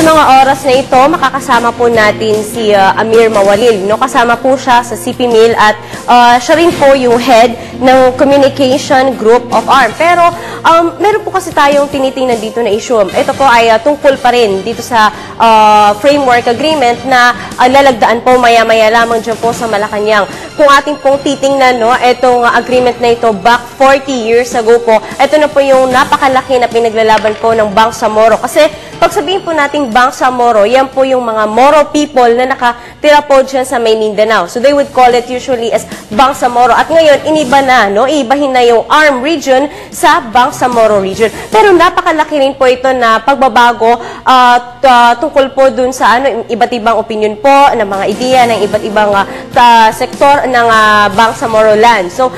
mga oras na ito, makakasama po natin si Amir Mawalil. No? Kasama po siya sa CP Mill at siya rin po yung head ng Communication Group of ARM. Pero meron po kasi tayong tinitingnan dito na issue. Ito po ay tungkol pa rin dito sa framework agreement na lalagdaan po maya-maya lamang dyan po sa Malacanang. Kung ating pong titingnan, no, itong agreement na ito back 40 years ago po, ito na po yung napakalaki na pinaglalaban po ng Bangsamoro. Kasi pag sabihin po nating Bangsamoro, yan po yung mga Moro people na nakatira po dyan sa May Mindanao. So they would call it usually as Bangsamoro. At ngayon, iniba na, no? Iibahin na yung ARM region sa Bangsamoro region. Pero napakalaki rin po ito na pagbabago tungkol po dun sa iba't ibang opinion po, ng mga ideya, ng iba't ibang sektor ng Bangsamoro land. So,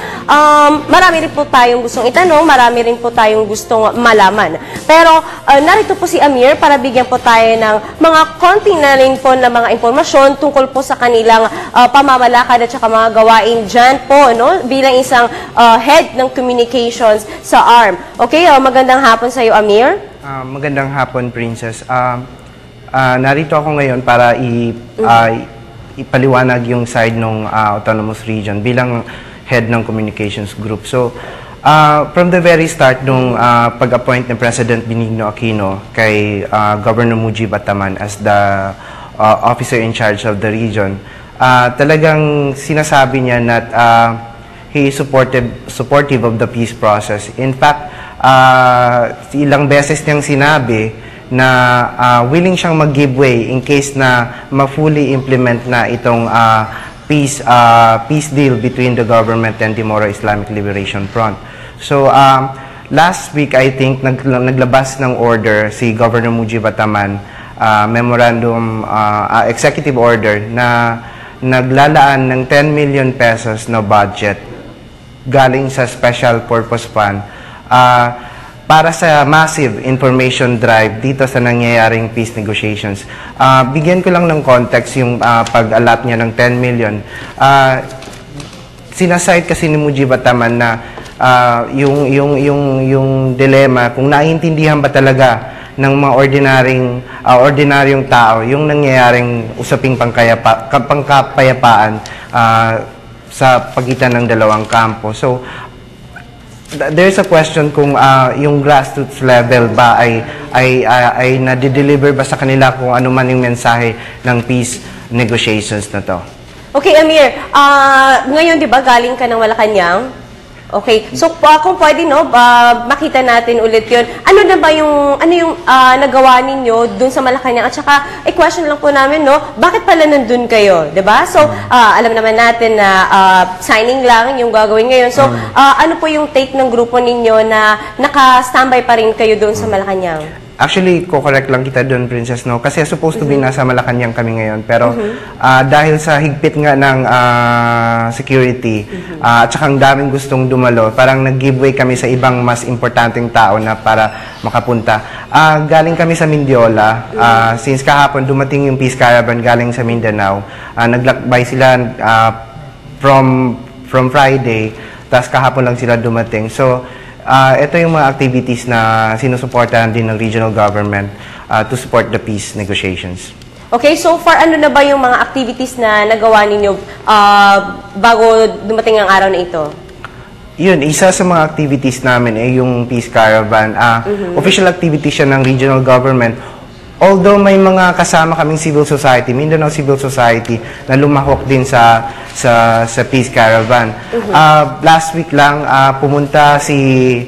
marami rin po tayong gustong itanong, marami rin po tayong gustong malaman. Pero, narito po si Amir para bigyan po tayo ng mga konti na rin po na mga impormasyon tungkol po sa kanilang pamamalakad at saka mga gawain dyan po, no? Bilang isang head ng communications sa ARM. Okay, magandang hapon sa iyo, Amir. Magandang hapon, Princess. Narito ako ngayon para ipaliwanag yung side ng autonomous region bilang head ng communications group. So, from the very start nung pag-appoint ni President Benigno Aquino kay Governor Mujib Ataman as the officer in charge of the region, talagang sinasabi niya na he is supportive of the peace process. In fact, ilang beses niyang sinabi na willing siyang mag-give way in case na ma-fully implement na itong peace deal between the government and the Moro Islamic Liberation Front. So, last week, I think, naglabas ng order si Governor Mujib Ataman, memorandum, executive order na naglalaan ng 10 million pesos na budget galing sa Special Purpose Fund para sa massive information drive dito sa nangyayaring peace negotiations. Bigyan ko lang ng context yung pag-allot niya ng 10 million. Sinaside kasi ni Mujib Ataman na yung dilemma kung naiintindihan ba talaga ng mga ordinaryong tao yung nangyayaring usaping pangkapayapaan sa pagitan ng dalawang kampo. So, there's a question kung yung grassroots level ba ay nade-deliver ba sa kanila kung ano man yung mensahe ng peace negotiations na to. Okay, Amir, ngayon 'di ba galing ka ng Malacanang? Okay. So kung pwede, no, makita natin ulit 'yon. Ano na ba yung nagawa ninyo dun sa Malacanang? At saka question lang po namin, no, bakit pala nandun kayo, 'di ba? So alam naman natin na signing lang yung gagawin ngayon. So ano po yung take ng grupo ninyo na naka-standby pa rin kayo dun sa Malacanang? Actually, ko-correct lang kita doon, Princess, no? Kasi supposed to be nasa Malacanang kami ngayon. Pero dahil sa higpit nga ng security, at saka ang daming gustong dumalo, parang nag-giveaway kami sa ibang mas importanteng tao na para makapunta. Galing kami sa Mindiola. Since kahapon dumating yung Peace Caravan galing sa Mindanao, naglakbay sila from Friday, tapos kahapon lang sila dumating. So, ito yung mga activities na sinusuportahan din ng regional government to support the peace negotiations. Okay, so far, ano na ba yung mga activities na nagawa ninyo bago dumating ang araw na ito? Yun, isa sa mga activities namin ay yung Peace Caravan. Official activity siya ng regional government. Although may mga kasama kaming civil society, Mindanao Civil Society, na lumahok din sa Peace Caravan. Last week lang, pumunta si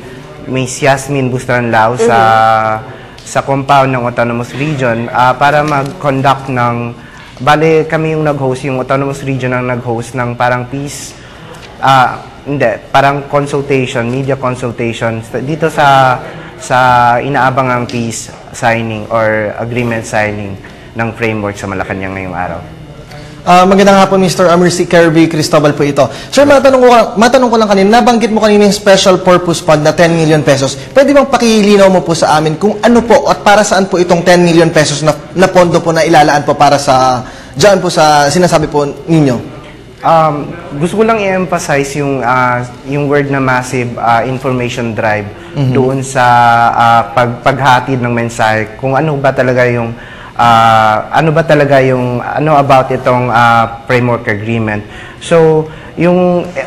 Miss Yasmin Bustranlao sa compound ng Autonomous Region para mag-conduct ng, bale kami yung nag-host, yung Autonomous Region ang nag-host ng parang peace, parang consultation, media consultation, dito sa inaabangang peace signing or agreement signing ng framework sa Malacanang ngayong araw. Magandang hapon, Mr. Amir, si Kirby Cristobal po ito. Sir, matanong ko lang kanina, nabanggit mo kanina yung Special Purpose Fund na 10 million pesos. Pwede bang pakilinaw mo po sa amin kung ano po at para saan po itong 10 million pesos na pondo po na ilalaan po para sa, dyan po sa sinasabi po ninyo? Gusto ko lang i-emphasize yung word na massive information drive doon sa paghatid ng mensahe, kung ano ba talaga yung ano ba talaga yung, ano about itong framework agreement. So,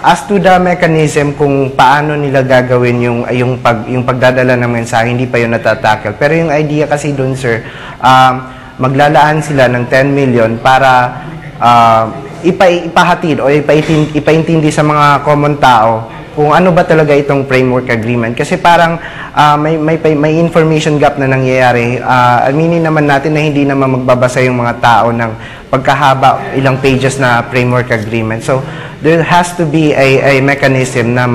as to the mechanism kung paano nila gagawin yung pagdadala ng mensahe, hindi pa yun natatackle. Pero yung idea kasi dun, sir, maglalaan sila ng 10 million para ipahatid o ipaintindi sa mga common tao kung ano ba talaga itong framework agreement. Kasi parang may information gap na nangyayari. Aminin naman natin na hindi naman magbabasa yung mga tao ng pagkahaba, ilang pages na framework agreement. So, there has to be a mechanism na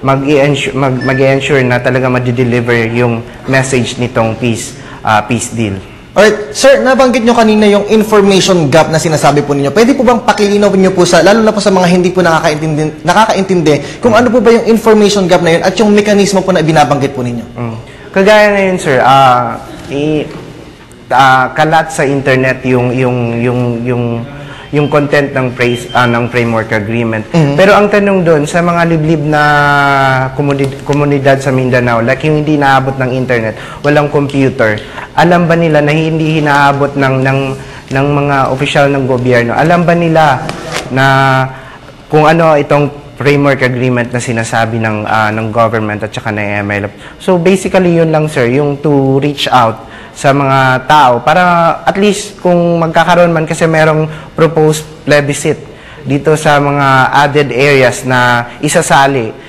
mag-i-ensure na talaga ma-deliver yung message nitong peace deal. Alright, sir, nabanggit nyo kanina yung information gap na sinasabi po ninyo. Pwede po bang pakilinaw nyo po lalo na po sa mga hindi po nakakaintindi, kung ano po ba yung information gap na yun at yung mekanismo po na binabanggit po ninyo? Kagaya na yun, sir, kalat sa internet yung content ng framework agreement. Pero ang tanong doon, sa mga liblib na komunidad sa Mindanao, like yung hindi naabot ng internet, walang computer, alam ba nila na hindi hinaabot ng mga opisyal ng gobyerno? Alam ba nila na kung ano itong framework agreement na sinasabi ng government at saka ng MLF? So basically yun lang, sir, yung to reach out sa mga tao para at least kung magkakaroon man, kasi merong proposed plebiscite dito sa mga added areas na isasali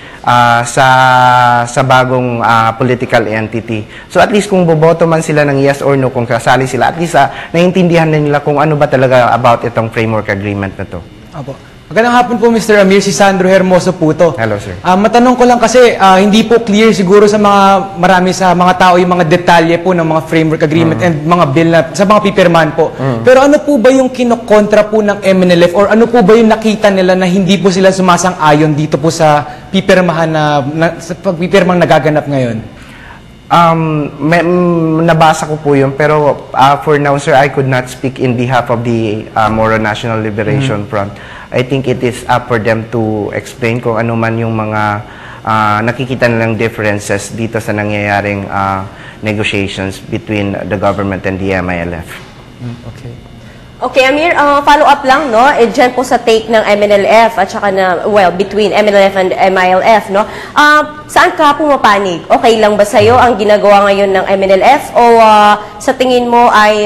sa bagong political entity. So at least kung boboto man sila ng yes or no, kung kasali sila, at least naiintindihan na nila kung ano ba talaga about itong framework agreement na to. Apo. Magandang hapon po, Mr. Amir. Si Sandro Hermoso po to. Hello, sir. Matanong ko lang kasi hindi po clear siguro sa marami sa mga tao yung mga detalye po ng mga framework agreement and mga bill na sa mga pipirmahan po. Pero ano po ba yung kinokontra po ng MNLF or ano po ba yung nakita nila na hindi po sila sumasang-ayon dito po sa pipirmahan sa pagpipirmang nagaganap ngayon? Nabasa ko po yun, pero for now, sir, I could not speak in behalf of the Moro National Liberation Front. I think it is up for them to explain kung ano man yung mga nakikita nilang differences dito sa nangyayaring negotiations between the government and the MILF. Okay. Okay, Amir, follow up lang, no? Dyan po sa take ng MNLF at saka between MNLF and MILF, no? Saan ka pumapanig? Okay lang ba sa'yo ang ginagawa ngayon ng MNLF o sa tingin mo ay,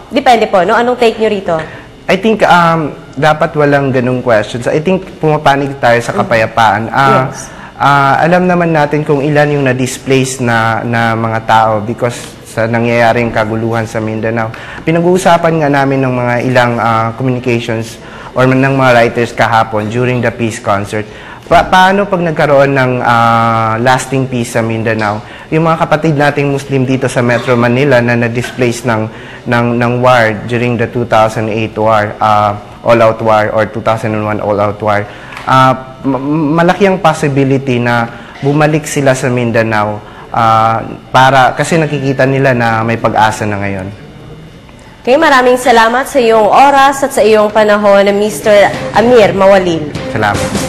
depende po, no? Anong take nyo rito? I think dapat walang ganung questions. I think pumapanig tayo sa kapayapaan. Yes. Alam naman natin kung ilan yung na-displace na mga tao because sa nangyayaring kaguluhan sa Mindanao. Pinag-uusapan nga namin ng mga ilang communications or ng mga writers kahapon during the peace concert. Paano pag nagkaroon ng lasting peace sa Mindanao? Yung mga kapatid nating Muslim dito sa Metro Manila na na-displace ng war during the 2008 war, all-out war or 2001 all-out war, malaki ang possibility na bumalik sila sa Mindanao kasi nakikita nila na may pag-asa na ngayon. Okay, maraming salamat sa iyong oras at sa iyong panahon, Mr. Amir Mawalil. Salamat.